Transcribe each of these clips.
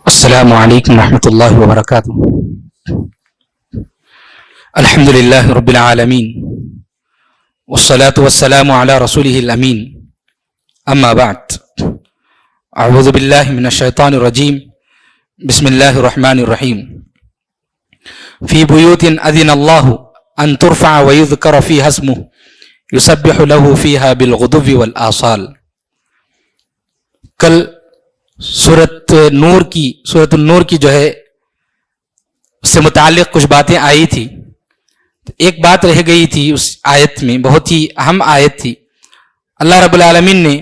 السلام علیکم ورحمۃ اللہ وبرکاتہ۔ الحمد للہ رب العالمین والصلاة والسلام علی رسولہ الامین، اما بعد، اعوذ باللہ من الشیطان الرجیم، بسم اللہ الرحمن الرحیم۔ فی بیوت اذن اللہ ان ترفع ویذکر فیہا اسمہ یسبح لہ فیہا بالغدو والآصال۔ کل سورۃ النور کی جو ہے اس سے متعلق کچھ باتیں آئی تھی۔ ایک بات رہ گئی تھی اس آیت میں، بہت ہی اہم آیت تھی۔ اللہ رب العالمین نے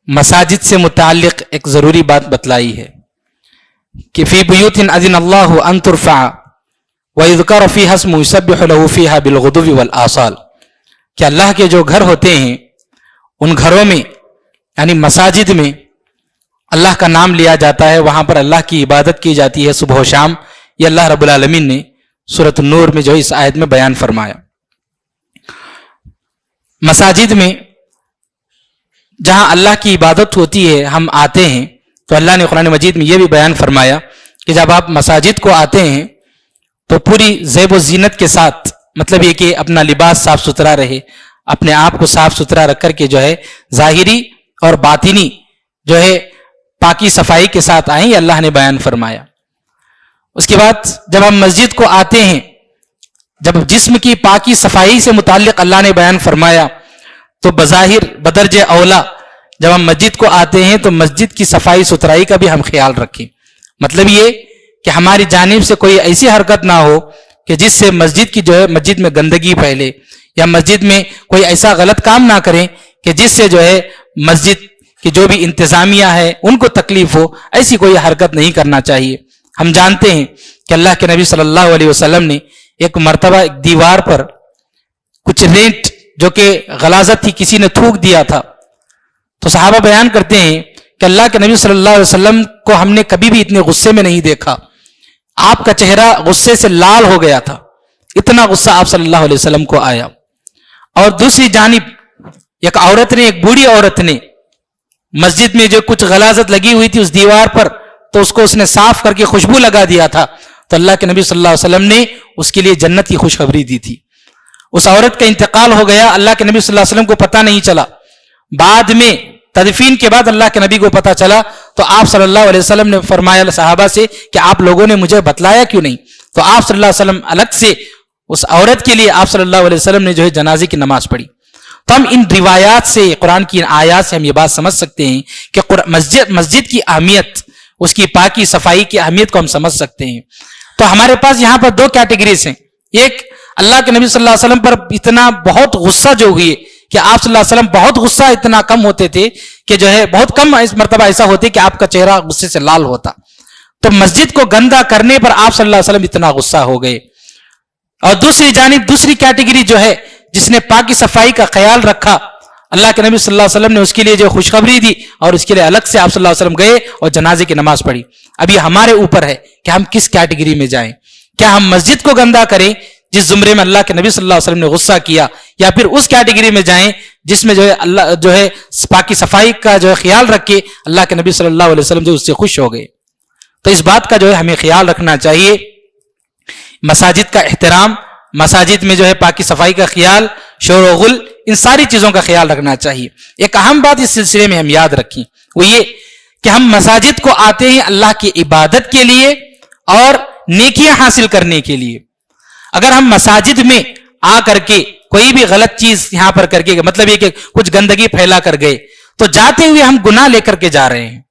مساجد سے متعلق ایک ضروری بات بتلائی ہے کہ فی بیوت اذن اللہ ان ترفع ویذکر فیہا اسمہ یسبح لہ فیہا بالغدو والآصال، کہ اللہ کے جو گھر ہوتے ہیں ان گھروں میں یعنی مساجد میں اللہ کا نام لیا جاتا ہے، وہاں پر اللہ کی عبادت کی جاتی ہے صبح و شام۔ یہ اللہ رب العالمین نے سورۃ النور میں جو اس آیت میں بیان فرمایا۔ مساجد میں جہاں اللہ کی عبادت ہوتی ہے ہم آتے ہیں، تو اللہ نے قرآن مجید میں یہ بھی بیان فرمایا کہ جب آپ مساجد کو آتے ہیں تو پوری زیب و زینت کے ساتھ، مطلب یہ کہ اپنا لباس صاف ستھرا رہے، اپنے آپ کو صاف ستھرا رکھ کر کے جو ہے ظاہری اور باطنی جو ہے پاکی صفائی کے ساتھ آئیں، یہ اللہ نے بیان فرمایا۔ اس کے بعد جب ہم مسجد کو آتے ہیں، جب جسم کی پاکی صفائی سے متعلق اللہ نے بیان فرمایا، تو بظاہر بدرجہ اولا جب ہم مسجد کو آتے ہیں تو مسجد کی صفائی ستھرائی کا بھی ہم خیال رکھیں۔ مطلب یہ کہ ہماری جانب سے کوئی ایسی حرکت نہ ہو کہ جس سے مسجد کی جو ہے مسجد میں گندگی پھیلے، یا مسجد میں کوئی ایسا غلط کام نہ کریں کہ جس سے جو ہے مسجد کہ جو بھی انتظامیہ ہے ان کو تکلیف ہو، ایسی کوئی حرکت نہیں کرنا چاہیے۔ ہم جانتے ہیں کہ اللہ کے نبی صلی اللہ علیہ وسلم نے ایک مرتبہ ایک دیوار پر کچھ رینٹ جو کہ غلاظت تھی کسی نے تھوک دیا تھا، تو صحابہ بیان کرتے ہیں کہ اللہ کے نبی صلی اللہ علیہ وسلم کو ہم نے کبھی بھی اتنے غصے میں نہیں دیکھا، آپ کا چہرہ غصے سے لال ہو گیا تھا، اتنا غصہ آپ صلی اللہ علیہ وسلم کو آیا۔ اور دوسری جانب ایک عورت نے، ایک بوڑھی عورت نے مسجد میں جو کچھ غلاظت لگی ہوئی تھی اس دیوار پر، تو اس کو اس نے صاف کر کے خوشبو لگا دیا تھا، تو اللہ کے نبی صلی اللہ علیہ وسلم نے اس کے لیے جنت کی خوشخبری دی تھی۔ اس عورت کا انتقال ہو گیا، اللہ کے نبی صلی اللہ علیہ وسلم کو پتہ نہیں چلا، بعد میں تدفین کے بعد اللہ کے نبی کو پتہ چلا، تو آپ صلی اللہ علیہ وسلم نے فرمایا صحابہ سے کہ آپ لوگوں نے مجھے بتلایا کیوں نہیں؟ تو آپ صلی اللہ علیہ وسلم الگ سے اس عورت کے لیے آپ صلی اللہ علیہ وسلم نے جو ہے جنازے کی نماز پڑھی۔ تو ہم ان روایات سے، قرآن کی ان آیات سے ہم یہ بات سمجھ سکتے ہیں کہ مسجد کی اہمیت، اس کی پاکی صفائی کی اہمیت کو ہم سمجھ سکتے ہیں۔ تو ہمارے پاس یہاں پر دو کیٹیگریز ہیں، ایک اللہ کے نبی صلی اللہ علیہ وسلم پر اتنا بہت غصہ جو ہوئی کہ آپ صلی اللہ علیہ وسلم بہت غصہ اتنا کم ہوتے تھے کہ جو ہے بہت کم اس مرتبہ ایسا ہوتے کہ آپ کا چہرہ غصے سے لال ہوتا، تو مسجد کو گندا کرنے پر آپ صلی اللہ علیہ وسلم اتنا غصہ ہو گئے۔ اور دوسری جانب دوسری کیٹیگری جو ہے جس نے پاکی صفائی کا خیال رکھا، اللہ کے نبی صلی اللہ علیہ وسلم نے اس کے لیے جو خوشخبری دی اور اس کے لیے الگ سے آپ صلی اللہ علیہ وسلم گئے اور جنازے کی نماز پڑھی۔ اب یہ ہمارے اوپر ہے کہ ہم کس کیٹیگری میں جائیں، کیا ہم مسجد کو گندا کریں جس زمرے میں اللہ کے نبی صلی اللہ علیہ وسلم نے غصہ کیا، یا پھر اس کیٹیگری میں جائیں جس میں جو ہے اللہ جو ہے پاکی صفائی کا جو ہے خیال رکھ کے اللہ کے نبی صلی اللہ علیہ وسلم جو اس سے خوش ہو گئے۔ تو اس بات کا جو ہے ہمیں خیال رکھنا چاہیے، مساجد کا احترام، مساجد میں جو ہے پاکی صفائی کا خیال، شور و غل، ان ساری چیزوں کا خیال رکھنا چاہیے۔ ایک اہم بات اس سلسلے میں ہم یاد رکھیں، وہ یہ کہ ہم مساجد کو آتے ہیں اللہ کی عبادت کے لیے اور نیکیاں حاصل کرنے کے لیے۔ اگر ہم مساجد میں آ کر کے کوئی بھی غلط چیز یہاں پر کر کے، مطلب یہ کہ کچھ گندگی پھیلا کر گئے، تو جاتے ہوئے ہم گناہ لے کر کے جا رہے ہیں،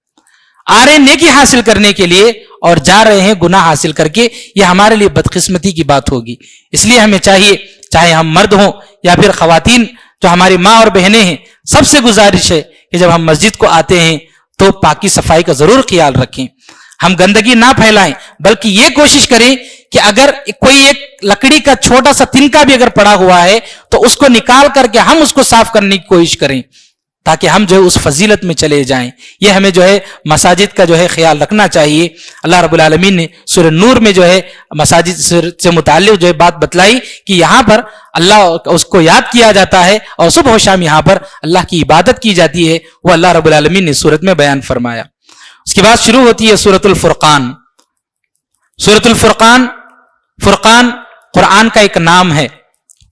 آ رہے ہیں نیکی حاصل کرنے کے لیے اور جا رہے ہیں گناہ حاصل کر کے، یہ ہمارے لیے بدقسمتی کی بات ہوگی۔ اس لیے ہمیں چاہیے، چاہے ہم مرد ہوں یا پھر خواتین جو ہماری ماں اور بہنیں ہیں، سب سے گزارش ہے کہ جب ہم مسجد کو آتے ہیں تو پاکی صفائی کا ضرور خیال رکھیں، ہم گندگی نہ پھیلائیں، بلکہ یہ کوشش کریں کہ اگر کوئی ایک لکڑی کا چھوٹا سا تنکا بھی اگر پڑا ہوا ہے تو اس کو نکال کر کے ہم اس کو صاف کرنے کی کوشش کریں، تاکہ ہم جو ہے اس فضیلت میں چلے جائیں۔ یہ ہمیں جو ہے مساجد کا جو ہے خیال رکھنا چاہیے۔ اللہ رب العالمین نے سورہ نور میں جو ہے مساجد سے متعلق جو ہے بات بتلائی کہ یہاں پر اللہ اس کو یاد کیا جاتا ہے اور صبح و شام یہاں پر اللہ کی عبادت کی جاتی ہے، وہ اللہ رب العالمین نے سورت میں بیان فرمایا۔ اس کے بعد شروع ہوتی ہے سورۃ الفرقان. سورۃ الفرقان، فرقان قرآن کا ایک نام ہے.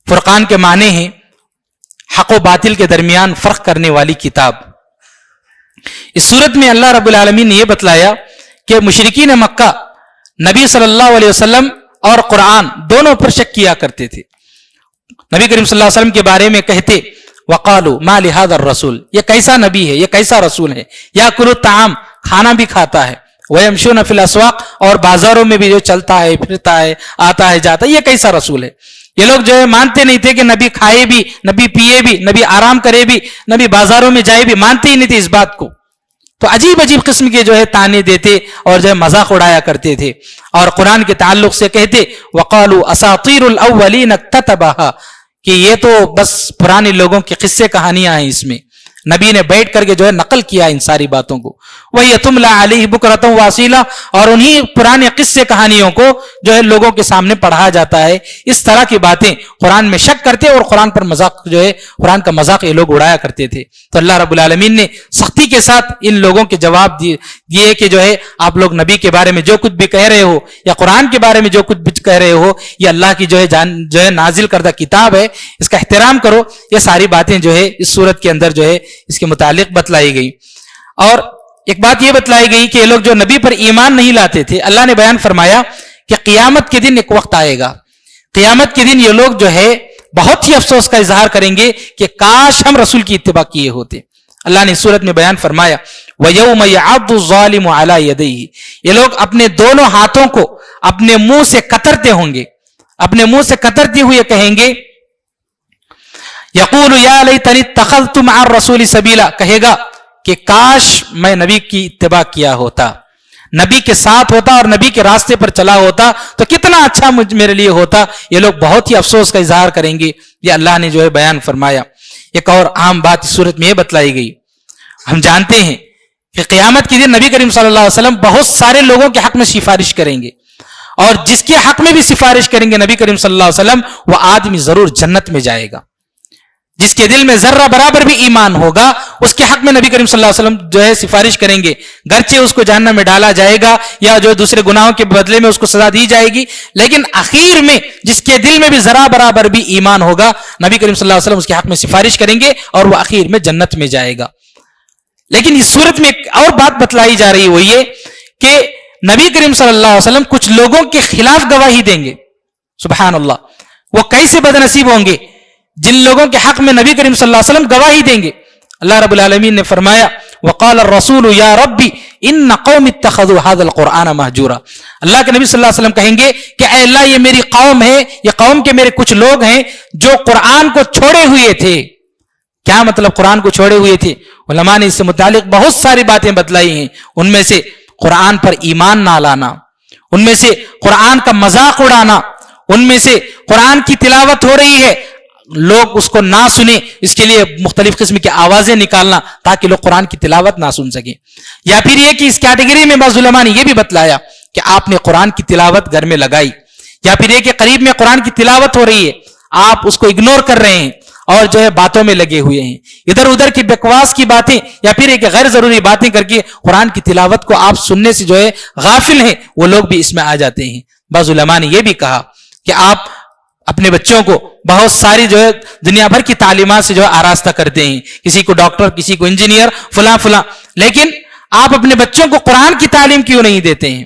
فرقان کے معنی ہیں حق و باطل کے درمیان فرق کرنے والی کتاب. اس سورت میں اللہ رب العالمین نے یہ بتلایا کہ مشرکین مکہ نبی صلی اللہ علیہ وسلم اور قرآن دونوں پر شک کیا کرتے تھے. نبی کریم صلی اللہ علیہ وسلم کے بارے میں کہتے وقالوا ما لهذا الرسول، یہ کیسا نبی ہے، یہ کیسا رسول ہے، یاکل الطعام، کھانا بھی کھاتا ہے، ویمشون فی الاسواق، اور بازاروں میں بھی جو چلتا ہے پھرتا ہے آتا ہے جاتا ہے، یہ کیسا رسول ہے. یہ لوگ جو ہے مانتے نہیں تھے کہ نبی کھائے بھی، نبی پیے بھی، نبی آرام کرے بھی، نبی بازاروں میں جائے بھی، مانتے ہی نہیں تھے اس بات کو. تو عجیب عجیب قسم کے جو ہے تانے دیتے اور جو ہے مذاق اڑایا کرتے تھے. اور قرآن کے تعلق سے کہتے وقالوا اساطیر الاولین اکتتبها، کہ یہ تو بس پرانے لوگوں کی قصے کہانیاں ہیں، اس میں نبی نے بیٹھ کر کے جو ہے نقل کیا ان ساری باتوں کو. وہی تملا علیہ بکرۃ واصیلا، اور انہی پرانے قصے کہانیوں کو جو ہے لوگوں کے سامنے پڑھایا جاتا ہے. اس طرح کی باتیں قرآن میں شک کرتے اور قرآن پر مذاق جو ہے قرآن کا مذاق یہ لوگ اڑایا کرتے تھے. تو اللہ رب العالمین نے سختی کے ساتھ ان لوگوں کے جواب دیے کہ جو ہے آپ لوگ نبی کے بارے میں جو کچھ بھی کہہ رہے ہو یا قرآن کے بارے میں جو کچھ بھی کہہ رہے ہو، یہ اللہ کی جو ہے نازل کردہ کتاب ہے، اس کا احترام کرو. یہ ساری باتیں جو ہے اس صورت کے اندر جو ہے اس کے متعلق بتلائی گئی. اور ایک بات یہ بتلائی گئی کہ یہ لوگ جو نبی پر ایمان نہیں لاتے تھے، اللہ نے بیان فرمایا کہ قیامت کے دن ایک وقت آئے گا، قیامت کے دن یہ لوگ جو ہے بہت ہی افسوس کا اظہار کریں گے کہ کاش ہم رسول کی اتباع کیے ہوتے. اللہ نے سورت میں بیان فرمایا وَيَوْمَ يَعَضُّ الظَّالِمُ عَلَى يَدَيْهِ، یہ لوگ اپنے دونوں ہاتھوں کو اپنے منہ سے کترتے ہوں گے، اپنے منہ سے کترتے ہوئے کہیں گے یقول یا لیتنی اتخذت مع الرسول سبیلا، کہے گا کہ کاش میں نبی کی اتباع کیا ہوتا، نبی کے ساتھ ہوتا اور نبی کے راستے پر چلا ہوتا تو کتنا اچھا میرے لیے ہوتا. یہ لوگ بہت ہی افسوس کا اظہار کریں گے. یہ اللہ نے جو ہے بیان فرمایا. ایک اور عام بات اس صورت میں یہ بتلائی گئی، ہم جانتے ہیں کہ قیامت کے دن نبی کریم صلی اللہ علیہ وسلم بہت سارے لوگوں کے حق میں سفارش کریں گے، اور جس کے حق میں بھی سفارش کریں گے نبی کریم صلی اللہ علیہ وسلم، وہ آدمی ضرور جنت میں جائے گا. جس کے دل میں ذرہ برابر بھی ایمان ہوگا اس کے حق میں نبی کریم صلی اللہ علیہ وسلم جو ہے سفارش کریں گے، گرچہ اس کو جہنم میں ڈالا جائے گا یا جو دوسرے گناہوں کے بدلے میں اس کو سزا دی جائے گی، لیکن آخر میں جس کے دل میں بھی ذرہ برابر بھی ایمان ہوگا نبی کریم صلی اللہ علیہ وسلم اس کے حق میں سفارش کریں گے اور وہ آخر میں جنت میں جائے گا. لیکن اس صورت میں ایک اور بات بتلائی جا رہی ہے، وہ یہ کہ نبی کریم صلی اللہ علیہ وسلم کچھ لوگوں کے خلاف گواہی دیں گے. سبحان اللہ، وہ کیسے بد نصیب ہوں گے جن لوگوں کے حق میں نبی کریم صلی اللہ علیہ وسلم گواہی دیں گے. اللہ رب العالمین نے فرمایا وقال الرسول یا ربی ان قوم اتخذوا هذا القرآن مہجورا، اللہ کے نبی صلی اللہ علیہ وسلم کہیں گے کہ اے اللہ یہ میری قوم ہے، یہ قوم کے میرے کچھ لوگ ہیں جو قرآن کو چھوڑے ہوئے تھے. کیا مطلب قرآن کو چھوڑے ہوئے تھے؟ علماء نے اس سے متعلق بہت ساری باتیں بتلائی ہیں. ان میں سے قرآن پر ایمان نہ لانا، ان میں سے قرآن کا مذاق اڑانا، ان میں سے قرآن کی تلاوت ہو رہی ہے لوگ اس کو نہ سنیں، اس کے لیے مختلف قسم کی آوازیں نکالنا تاکہ لوگ قرآن کی تلاوت نہ سن سکیں. یا پھر یہ کہ اس کیٹیگری میں بعض علماء نے یہ بھی بتلایا کہ آپ نے قرآن کی تلاوت گھر میں لگائی، یا پھر یہ کہ قریب میں قرآن کی تلاوت ہو رہی ہے آپ اس کو اگنور کر رہے ہیں اور جو ہے باتوں میں لگے ہوئے ہیں، ادھر ادھر کی بکواس کی باتیں یا پھر ایک غیر ضروری باتیں کر کے قرآن کی تلاوت کو آپ سننے سے جو ہے غافل ہیں، وہ لوگ بھی اس میں آ جاتے ہیں. بعض علماء نے یہ بھی کہا کہ آپ اپنے بچوں کو بہت ساری جو ہے دنیا بھر کی تعلیمات سے جو ہے آراستہ کرتے ہیں، کسی کو ڈاکٹر، کسی کو انجینئر، فلاں فلاں، لیکن آپ اپنے بچوں کو قرآن کی تعلیم کیوں نہیں دیتے ہیں؟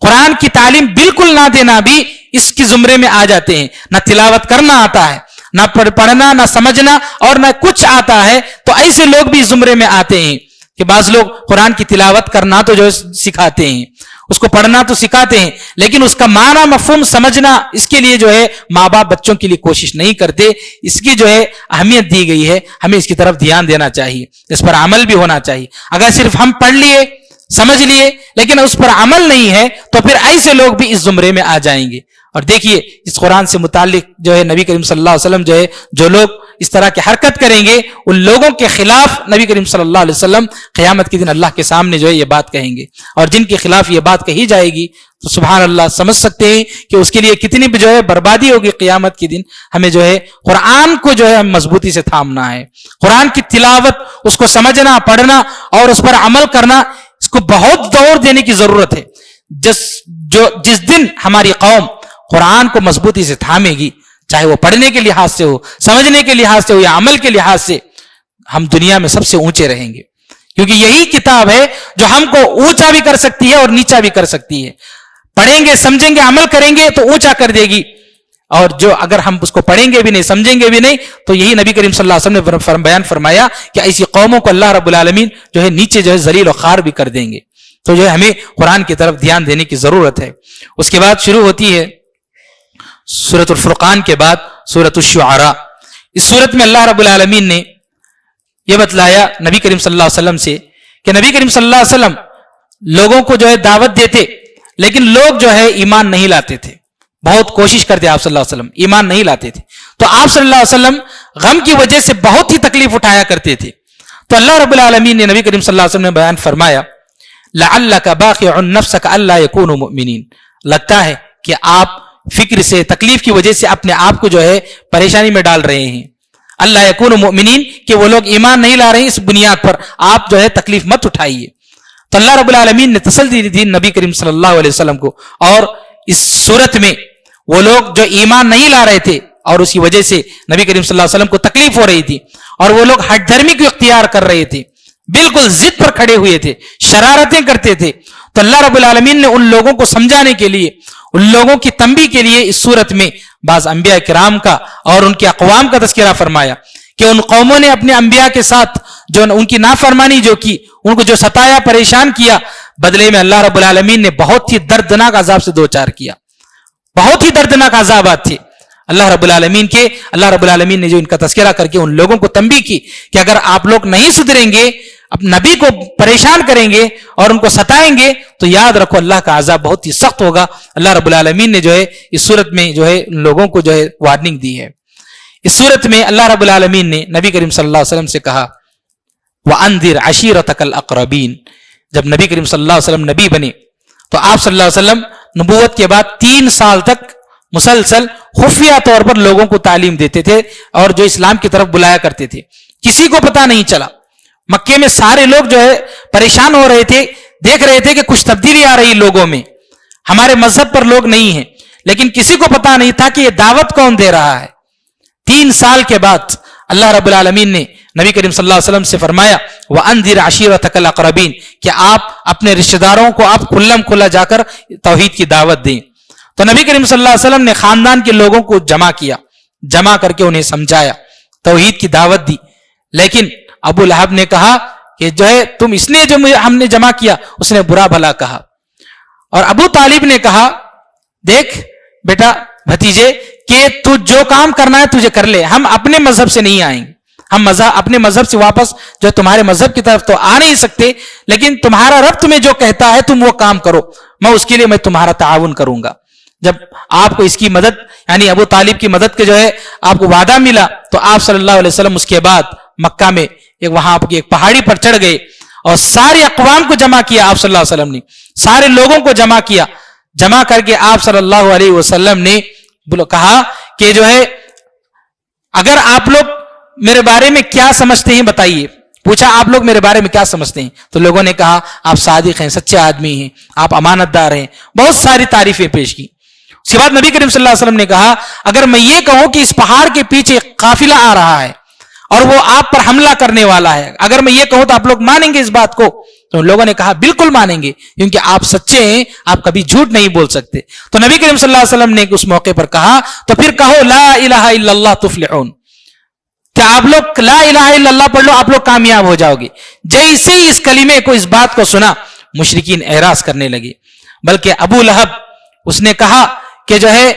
قرآن کی تعلیم بالکل نہ دینا بھی اس کی زمرے میں آ جاتے ہیں. نہ تلاوت کرنا آتا ہے، نہ پڑھنا، نہ سمجھنا اور نہ کچھ آتا ہے، تو ایسے لوگ بھی زمرے میں آتے ہیں کہ بعض لوگ قرآن کی تلاوت کرنا تو جو ہے سکھاتے ہیں، اس کو پڑھنا تو سکھاتے ہیں، لیکن اس کا معنی مفہوم سمجھنا اس کے لیے جو ہے ماں باپ بچوں کے لیے کوشش نہیں کرتے. اس کی جو ہے اہمیت دی گئی ہے، ہمیں اس کی طرف دھیان دینا چاہیے، اس پر عمل بھی ہونا چاہیے. اگر صرف ہم پڑھ لیے، سمجھ لیے، لیکن اس پر عمل نہیں ہے تو پھر ایسے لوگ بھی اس زمرے میں آ جائیں گے. اور دیکھیے اس قرآن سے متعلق جو ہے نبی کریم صلی اللہ علیہ وسلم جو ہے جو لوگ اس طرح کی حرکت کریں گے ان لوگوں کے خلاف نبی کریم صلی اللہ علیہ وسلم قیامت کے دن اللہ کے سامنے جو ہے یہ بات کہیں گے. اور جن کے خلاف یہ بات کہی جائے گی تو سبحان اللہ سمجھ سکتے ہیں کہ اس کے لیے کتنی جو ہے بربادی ہوگی قیامت کے دن. ہمیں جو ہے قرآن کو جو ہے مضبوطی سے تھامنا ہے، قرآن کی تلاوت، اس کو سمجھنا، پڑھنا اور اس پر عمل کرنا، کو بہت دور دینے کی ضرورت ہے. جس دن ہماری قوم قرآن کو مضبوطی سے تھامے گی، چاہے وہ پڑھنے کے لحاظ سے ہو، سمجھنے کے لحاظ سے ہو یا عمل کے لحاظ سے، ہم دنیا میں سب سے اونچے رہیں گے. کیونکہ یہی کتاب ہے جو ہم کو اونچا بھی کر سکتی ہے اور نیچا بھی کر سکتی ہے. پڑھیں گے، سمجھیں گے، عمل کریں گے تو اونچا کر دے گی، اور جو اگر ہم اس کو پڑھیں گے بھی نہیں، سمجھیں گے بھی نہیں، تو یہی نبی کریم صلی اللہ علیہ وسلم نے بیان فرمایا کہ ایسی قوموں کو اللہ رب العالمین جو ہے نیچے جو ہے ذلیل و خوار بھی کر دیں گے. تو جو ہے ہمیں قرآن کی طرف دھیان دینے کی ضرورت ہے. اس کے بعد شروع ہوتی ہے سورۃ الفرقان کے بعد سورۃ الشعراء. اس سورت میں اللہ رب العالمین نے یہ بتلایا نبی کریم صلی اللہ علیہ وسلم سے کہ نبی کریم صلی اللہ علیہ وسلم لوگوں کو جو ہے دعوت دیتے، لیکن لوگ جو ہے ایمان نہیں لاتے تھے. بہت کوشش کرتے آپ صلی اللہ علیہ وسلم، ایمان نہیں لاتے تھے. تو آپ صلی اللہ علیہ وسلم غم کی وجہ سے بہت ہی تکلیف اٹھایا کرتے تھے. تو اللہ رب العالمین نے نبی کریم صلی اللہ علیہ وسلم نے بیان فرمایا لعلک باخع نفسک الا یکونوا مؤمنین. لگتا ہے کہ آپ فکر سے، تکلیف کی وجہ سے اپنے آپ کو جو ہے پریشانی میں ڈال رہے ہیں. اللہ یکونوا مؤمنین کہ وہ لوگ ایمان نہیں لا رہے ہیں، اس بنیاد پر آپ جو ہے تکلیف مت اٹھائیے. تو اللہ رب العالمین نے تسلی دی نبی کریم صلی اللہ علیہ وسلم کو. اور اس صورت میں وہ لوگ جو ایمان نہیں لا رہے تھے اور اس کی وجہ سے نبی کریم صلی اللہ علیہ وسلم کو تکلیف ہو رہی تھی، اور وہ لوگ ہٹ دھرمی کو اختیار کر رہے تھے، بالکل ضد پر کھڑے ہوئے تھے، شرارتیں کرتے تھے، تو اللہ رب العالمین نے ان لوگوں کو سمجھانے کے لیے، ان لوگوں کی تنبیہ کے لیے اس صورت میں بعض انبیاء کرام کا اور ان کے اقوام کا تذکرہ فرمایا کہ ان قوموں نے اپنے انبیاء کے ساتھ جو ان کی نافرمانی جو کی، ان کو جو ستایا، پریشان کیا، بدلے میں اللہ رب العالمین نے بہت ہی دردناک عذاب سے دوچار کیا. بہت ہی دردناک عذابات تھے اللہ رب العالمین نے جو ان کا تذکرہ کر کے ان لوگوں کو تنبیہ کی کہ اگر آپ لوگ نہیں سدھریں گے، اب نبی کو پریشان کریں گے اور ان کو ستائیں گے، تو یاد رکھو اللہ کا عذاب بہت ہی سخت ہوگا. اللہ رب العالمین نے جو ہے اس صورت میں جو ہے ان لوگوں کو جو ہے وارننگ دی ہے. اس صورت میں اللہ رب العالمین نے نبی کریم صلی اللہ علیہ وسلم سے کہا وَأَنذِرْ عَشِيرَتَكَ الْأَقْرَبِينَ. جب نبی کریم صلی اللہ علیہ وسلم نبی بنے تو آپ صلی اللہ علیہ وسلم نبوت کے بعد 3 سال تک مسلسل خفیہ طور پر لوگوں کو تعلیم دیتے تھے اور جو اسلام کی طرف بلایا کرتے تھے. کسی کو پتہ نہیں چلا. مکے میں سارے لوگ جو ہے پریشان ہو رہے تھے، دیکھ رہے تھے کہ کچھ تبدیلی آ رہی لوگوں میں، ہمارے مذہب پر لوگ نہیں ہیں، لیکن کسی کو پتہ نہیں تھا کہ یہ دعوت کون دے رہا ہے. 3 سال کے بعد اللہ رب العالمین نے نبی کریم صلی اللہ علیہ وسلم سے فرمایا وَأَنذِرْ عَشِيرَتَكَ الْأَقْرَبِينَ کہ آپ اپنے رشتہ داروں کو آپ کھلم کھلا جا کر توحید کی دعوت دیں. تو نبی کریم صلی اللہ علیہ وسلم نے خاندان کے لوگوں کو جمع کر کے انہیں سمجھایا، توحید کی دعوت دی. لیکن ابو لہب نے کہا کہ جو ہے تم اس نے جو ہم نے جمع کیا، اس نے برا بھلا کہا. اور ابو طالب نے کہا دیکھ بیٹا بھتیجے کہ تو جو کام کرنا ہے تجھے کر لے، ہم اپنے مذہب سے نہیں آئیں گے، ہم اپنے مذہب سے واپس جو تمہارے مذہب کی طرف تو آ نہیں سکتے، لیکن تمہارا رب تمہیں جو کہتا ہے تم وہ کام کرو، میں اس کے لیے میں تمہارا تعاون کروں گا. جب آپ کو اس کی مدد یعنی ابو طالب کی مدد کے جو ہے آپ کو وعدہ ملا، تو آپ صلی اللہ علیہ وسلم اس کے بعد مکہ میں وہاں آپ کی ایک پہاڑی پر چڑھ گئے اور سارے اقوام کو جمع کیا. آپ صلی اللہ علیہ وسلم نے سارے لوگوں کو جمع کیا. جمع کر کے آپ صلی اللہ علیہ وسلم نے کہا کہ جو ہے اگر آپ لوگ میرے بارے میں کیا سمجھتے ہیں بتائیے. پوچھا آپ لوگ میرے بارے میں کیا سمجھتے ہیں؟ تو لوگوں نے کہا آپ صادق ہیں، سچے آدمی ہیں، آپ امانت دار ہیں، بہت ساری تعریفیں پیش کی. اس کے بعد نبی کریم صلی اللہ علیہ وسلم نے کہا اگر میں یہ کہوں کہ اس پہاڑ کے پیچھے قافلہ آ رہا ہے اور وہ آپ پر حملہ کرنے والا ہے، اگر میں یہ کہوں تو آپ لوگ مانیں گے اس بات کو؟ تو لوگوں نے کہا بالکل مانیں گے، کیونکہ آپ سچے ہیں، آپ کبھی جھوٹ نہیں بول سکتے. تو نبی کریم صلی اللہ علیہ وسلم نے اس موقع پر کہا تو پھر کہو لا الہ الا اللہ تفلحون، کہ آپ لوگ لا الہ الا اللہ پڑھ لو، آپ لوگ کامیاب ہو جاؤ گے. جیسے ہی اس کلمے کو، اس بات کو سنا، مشرکین اعراض کرنے لگے. بلکہ ابو لہب اس نے کہا کہ جو ہے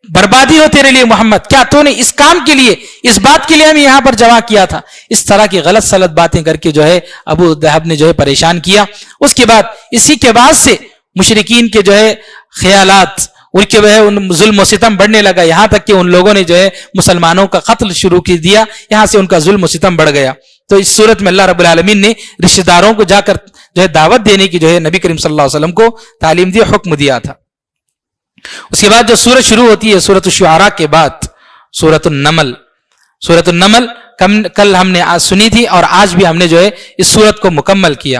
بربادی ہو تیرے لیے محمد، کیا تو نے اس کام کے لیے، اس بات کے لیے ہمیں یہاں پر جمع کیا تھا؟ اس طرح کی غلط سلط باتیں کر کے جو ہے ابو لہب نے جو ہے پریشان کیا. اس کے بعد اسی کے بعد سے مشرکین کے جو ہے خیالات، ان کے ظلم و ستم بڑھنے لگا، یہاں تک کہ ان لوگوں نے جو ہے مسلمانوں کا قتل شروع کر دیا. یہاں سے ان کا ظلم و ستم بڑھ گیا. تو اس صورت میں اللہ رب العالمین نے رشتہ داروں کو جا کر جو ہے دعوت دینے کی جو ہے نبی کریم صلی اللہ علیہ وسلم کو تعلیم دی، حکم دیا تھا. اس کے بعد جو سورت شروع ہوتی ہے سورۃ الشعراء کے بعد سورۃ النمل. سورۃ النمل کل ہم نے آج سنی تھی اور آج بھی ہم نے جو ہے اس سورت کو مکمل کیا.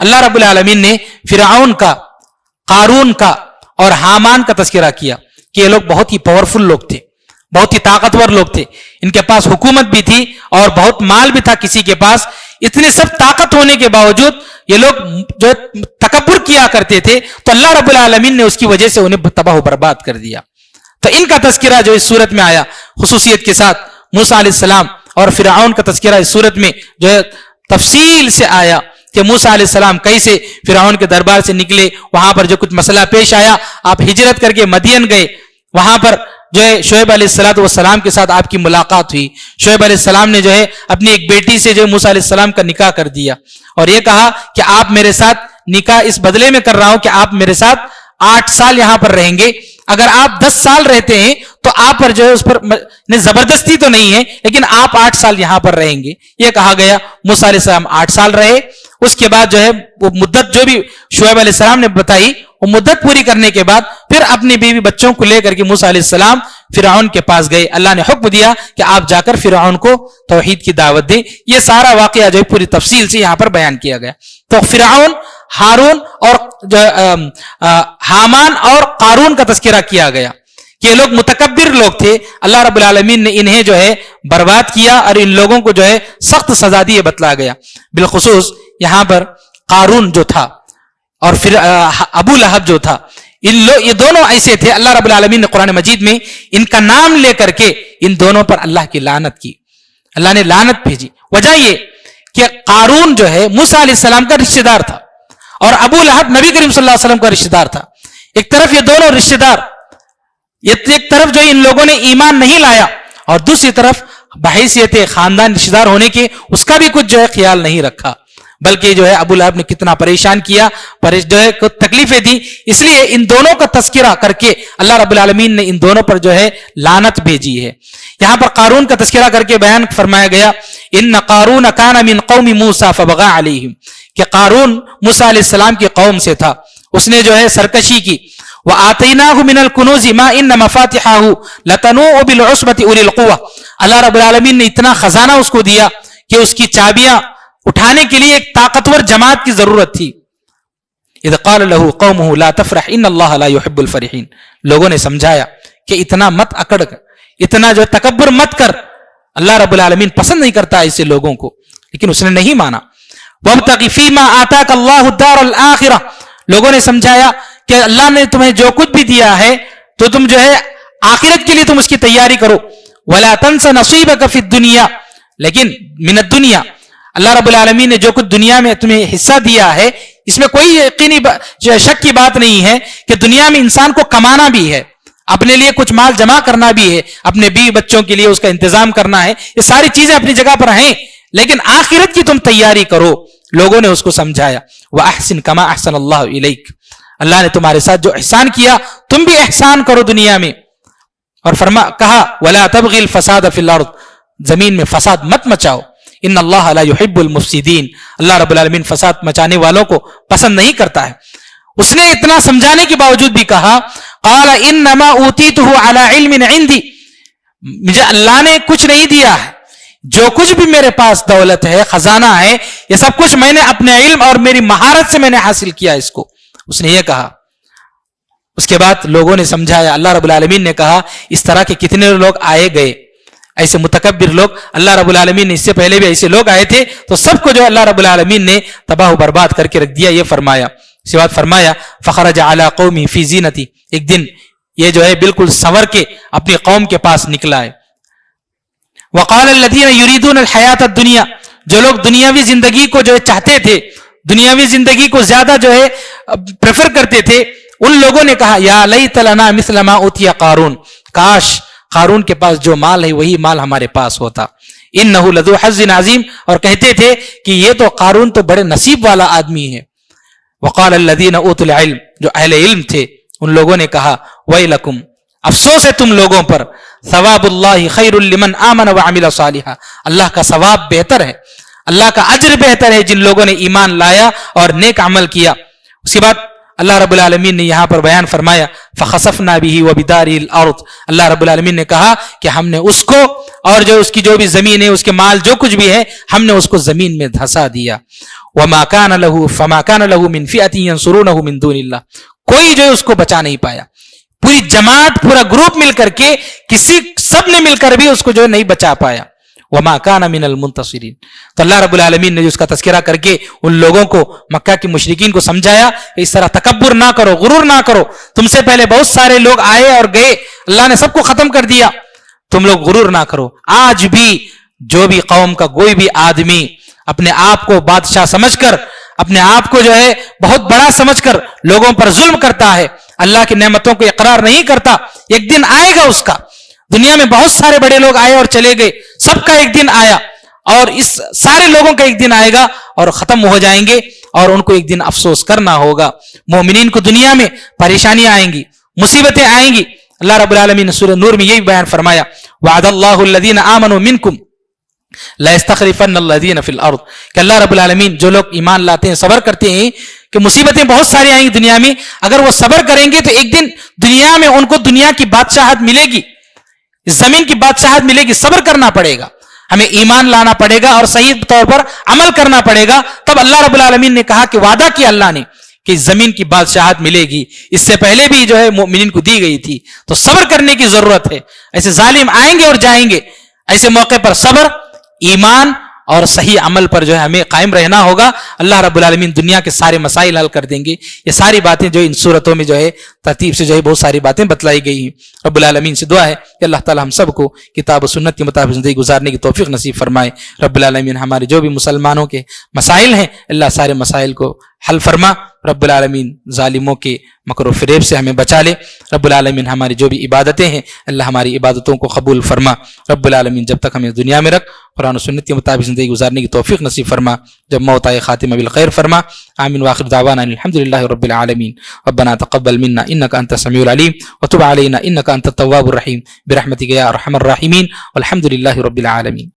اللہ رب العالمین نے فرعون کا، قارون کا اور حامان کا تذکرہ کیا کہ یہ لوگ بہت ہی پاورفل لوگ تھے، بہت ہی طاقتور لوگ تھے، ان کے پاس حکومت بھی تھی اور بہت مال بھی تھا کسی کے پاس. اتنے سب طاقت ہونے کے باوجود یہ لوگ جو تکبر کیا کرتے تھے، تو اللہ رب العالمین نے اس کی وجہ سے انہیں تباہ و برباد کر دیا. تو ان کا تذکرہ جو اس صورت میں آیا خصوصیت کے ساتھ، موسیٰ علیہ السلام اور فرعون کا تذکرہ اس صورت میں جو ہے تفصیل سے آیا کہ موسیٰ علیہ السلام کیسے فرعون کے دربار سے نکلے، وہاں پر جو کچھ مسئلہ پیش آیا، آپ ہجرت کر کے مدین گئے، وہاں پر جو ہے شعیب علیہ السلام کے ساتھ آپ کی ملاقات ہوئی. شعیب علیہ السلام نے جو ہے اپنی ایک بیٹی سے جو ہے موسیٰ علیہ السلام کا نکاح کر دیا اور یہ کہا کہ آپ میرے ساتھ نکاح اس بدلے میں کر رہا ہوں کہ آپ میرے ساتھ 8 سال یہاں پر رہیں گے. اگر آپ 10 سال رہتے ہیں تو آپ پر جو ہے اس پر زبردستی تو نہیں ہے، لیکن آپ 8 سال یہاں پر رہیں گے. یہ کہا گیا. موسیٰ علیہ السلام 8 سال رہے. اس کے بعد جو ہے وہ مدت جو بھی شعیب علیہ السلام نے بتائی، وہ مدت پوری کرنے کے بعد پھر اپنی بیوی بچوں کو لے کر کے موسیٰ علیہ السلام فرعون کے پاس گئے. اللہ نے حکم دیا کہ آپ جا کر فرعون کو توحید کی دعوت دیں. یہ سارا واقعہ جو ہے پوری تفصیل سے یہاں پر بیان کیا گیا. تو فرعون، ہارون اور حامان اور قارون کا تذکرہ کیا گیا کہ یہ لوگ متکبر لوگ تھے. اللہ رب العالمین نے انہیں جو ہے برباد کیا اور ان لوگوں کو جو ہے سخت سزا دی بتلایا گیا. بالخصوص یہاں پر قارون جو تھا اور پھر ابو لہب جو تھا، یہ دونوں ایسے تھے. اللہ رب العالمین نے قرآن مجید میں ان کا نام لے کر کے ان دونوں پر اللہ کی لعنت کی. اللہ نے لعنت بھیجی. وجہ یہ کہ قارون جو ہے موسیٰ علیہ السلام کا رشتہ دار تھا اور ابو لہب نبی کریم صلی اللہ علیہ وسلم کا رشتہ دار تھا. ایک طرف یہ دونوں رشتہ دار، ایک طرف جو ان لوگوں نے ایمان نہیں لایا اور دوسری طرف بحیثیت خاندان رشتہ دار ہونے کے اس کا بھی کچھ جو ہے خیال نہیں رکھا، بلکہ جو ہے ابو لہب نے کتنا پریشان کیا، جو ہے تکلیفیں دی. اس لیے ان دونوں کا تذکرہ کر کے اللہ رب العالمین نے ان دونوں پر جو ہے لعنت بھیجی ہے. یہاں پر قارون کا تذکرہ کر کے بیان فرمایا گیا، ان قارون کان من قوم موسیٰ فبغى علیہم، کہ قارون موسیٰ علیہ السلام کی قوم سے تھا، اس نے جو ہے سرکشی کی. وآتیناہ من الکنوز ما ان مفاتحہ لتنوء بالعصبۃ اولی القوہ، اللہ رب العالمین نے اتنا خزانہ اس کو دیا کہ اس کی چابیاں اٹھانے کے لیے ایک طاقتور جماعت کی ضرورت تھی. اذ قال له قومه لا تفرح ان اللہ لا يحب الفرحین، لوگوں نے سمجھایا کہ اتنا مت اکڑ کر، اتنا جو تکبر مت کر، اللہ رب العالمین پسند نہیں کرتا ایسے لوگوں کو. لیکن اس نے نہیں مانا. وابتغ فیما آتاک اللہ الدار الآخرہ، لوگوں نے سمجھایا کہ اللہ نے تمہیں جو کچھ بھی دیا ہے تو تم جو ہے آخرت کے لیے تم اس کی تیاری کرو. ولا تنس نصیبک فی الدنیا، لیکن من الدنیا، اللہ رب العالمین نے جو کچھ دنیا میں تمہیں حصہ دیا ہے، اس میں کوئی یقینی شک کی بات نہیں ہے کہ دنیا میں انسان کو کمانا بھی ہے، اپنے لیے کچھ مال جمع کرنا بھی ہے، اپنے بیوی بچوں کے لیے اس کا انتظام کرنا ہے. یہ ساری چیزیں اپنی جگہ پر ہیں، لیکن آخرت کی تم تیاری کرو. لوگوں نے اس کو سمجھایا. وَأَحْسِن كَمَا أَحْسَنَ اللَّهُ إِلَيْكَ، اللہ نے تمہارے ساتھ جو احسان کیا تم بھی احسان کرو دنیا میں. اور کہا وَلَا تَبْغِ الْفَسَادَ فِي الْأَرْضِ، زمین میں فساد مت مچاؤ. ان اللہ لا يحب المفسدین، اللہ رب العالمین فساد مچانے والوں کو پسند نہیں کرتا ہے. اس نے اتنا سمجھانے کے باوجود بھی کہا قال انما اوتیتہ علی علم عندی، مجھے اللہ نے کچھ نہیں دیا ہے، جو کچھ بھی میرے پاس دولت ہے، خزانہ ہے، یہ سب کچھ میں نے اپنے علم اور میری مہارت سے میں نے حاصل کیا اس کو. اس نے یہ کہا. اس کے بعد لوگوں نے سمجھایا. اللہ رب العالمین نے کہا اس طرح کے کتنے لوگ آئے گئے، ایسے متکبر لوگ. اللہ رب العالمین نے اس سے پہلے بھی ایسے لوگ آئے تھے، تو سب کو جو اللہ رب العالمین نے تباہ و برباد کر کے رکھ دیا. یہ فرمایا. اس کے بعد فرمایا فخرج علی قومی فی زینتی، ایک دن یہ جو ہے بالکل سنور کے اپنی قوم کے پاس نکلا ہے. وقال الذین یریدون الحیات الدنیا، جو لوگ دنیاوی زندگی کو جو ہے چاہتے تھے، دنیاوی زندگی کو زیادہ جو ہے پریفر کرتے تھے، ان لوگوں نے کہا یا لیت لنا مثل ما اوتی قارون، کاش قارون کے پاس جو مال ہے وہی مال ہمارے پاس ہوتا. انہ لذو حظ عظیم، اور کہتے تھے کہ یہ تو قارون تو بڑے نصیب والا آدمی ہے. وقال الذین اوتوا العلم، جو اہل علم تھے ان لوگوں نے کہا ویلکم، افسوس ہے تم لوگوں پر، ثواب اللہ خیر لمن آمن وعمل صالحا، اللہ کا ثواب بہتر ہے، اللہ کا اجر بہتر ہے جن لوگوں نے ایمان لایا اور نیک عمل کیا. اس کے بعد اللہ رب العالمین نے یہاں پر بیان فرمایا فخسفنا به وبداره الارض، اللہ رب العالمین نے کہا کہ ہم نے اس کو اور جو اس کی جو بھی زمین ہے، اس کے مال جو کچھ بھی ہے، ہم نے اس کو زمین میں دھسا دیا. وما كان له فما كان له من فئة ينصرونه من دون الله, کوئی جو ہے اس کو بچا نہیں پایا. پوری جماعت, پورا گروپ مل کر کے سب نے مل کر بھی اس کو جو ہے نہیں بچا پایا. وما كان من المنتصرین. تو اللہ رب العالمین نے جو اس کا تذکرہ کر کے ان لوگوں کو, مکہ کے مشرکین کو سمجھایا کہ اس طرح تکبر نہ کرو, غرور نہ کرو, تم سے پہلے بہت سارے لوگ آئے اور گئے, اللہ نے سب کو ختم کر دیا, تم لوگ غرور نہ کرو. آج بھی جو بھی قوم کا کوئی بھی آدمی اپنے آپ کو بادشاہ سمجھ کر, اپنے آپ کو جو ہے بہت بڑا سمجھ کر لوگوں پر ظلم کرتا ہے, اللہ کی نعمتوں کو اقرار نہیں کرتا, ایک دن آئے گا اس کا. دنیا میں بہت سارے بڑے لوگ آئے اور چلے گئے, سب کا ایک دن آیا, اور اس سارے لوگوں کا ایک دن آئے گا اور ختم ہو جائیں گے, اور ان کو ایک دن افسوس کرنا ہوگا. مومنین کو دنیا میں پریشانیاں آئیں گی, مصیبتیں آئیں گی. اللہ رب العالمین نے سورہ نور میں یہی بیان فرمایا, وعد اللہ الذین آمنوا منکم لا یستخلفن الذین فی الارض, کہ اللہ رب العالمین جو لوگ ایمان لاتے ہیں, صبر کرتے ہیں, کہ مصیبتیں بہت ساری آئیں گی دنیا میں, اگر وہ صبر کریں گے تو ایک دن دنیا میں ان کو دنیا کی بادشاہت ملے گی, زمین کی بادشاہت ملے گی. صبر کرنا پڑے گا, ہمیں ایمان لانا پڑے گا اور صحیح طور پر عمل کرنا پڑے گا. تب اللہ رب العالمین نے کہا کہ وعدہ کیا اللہ نے کہ زمین کی بادشاہت ملے گی, اس سے پہلے بھی جو ہے مومنین کو دی گئی تھی. تو صبر کرنے کی ضرورت ہے. ایسے ظالم آئیں گے اور جائیں گے, ایسے موقع پر صبر, ایمان اور صحیح عمل پر جو ہے ہمیں قائم رہنا ہوگا. اللہ رب العالمین دنیا کے سارے مسائل حل کر دیں گے. یہ ساری باتیں جو ان صورتوں میں جو ہے ترتیب سے جو ہے بہت ساری باتیں بتلائی گئی ہیں. رب العالمین سے دعا ہے کہ اللہ تعالی ہم سب کو کتاب و سنت کے مطابق زندگی گزارنے کی توفیق نصیب فرمائے. رب العالمین ہمارے جو بھی مسلمانوں کے مسائل ہیں, اللہ سارے مسائل کو حل فرما. رب العالمین ظالموں کے مکر و فریب سے ہمیں بچا لے. رب العالمین ہماری جو بھی عبادتیں ہیں, اللہ ہماری عبادتوں کو قبول فرما. رب العالمین جب تک ہمیں دنیا میں رکھ, قرآن و سنت کے مطابق زندگی گزارنے کی توفیق نصیب فرما. جب موت آئے خاتمہ بالخیر فرما. آمین واخر دعوانا الحمدللہ رب العالمین. ربنا تقبل منا انک انت السمیع العلیم وتب علینا انک انت التواب الرحیم برحمتک یا ارحم الراحمین والحمدللہ رب العالمین.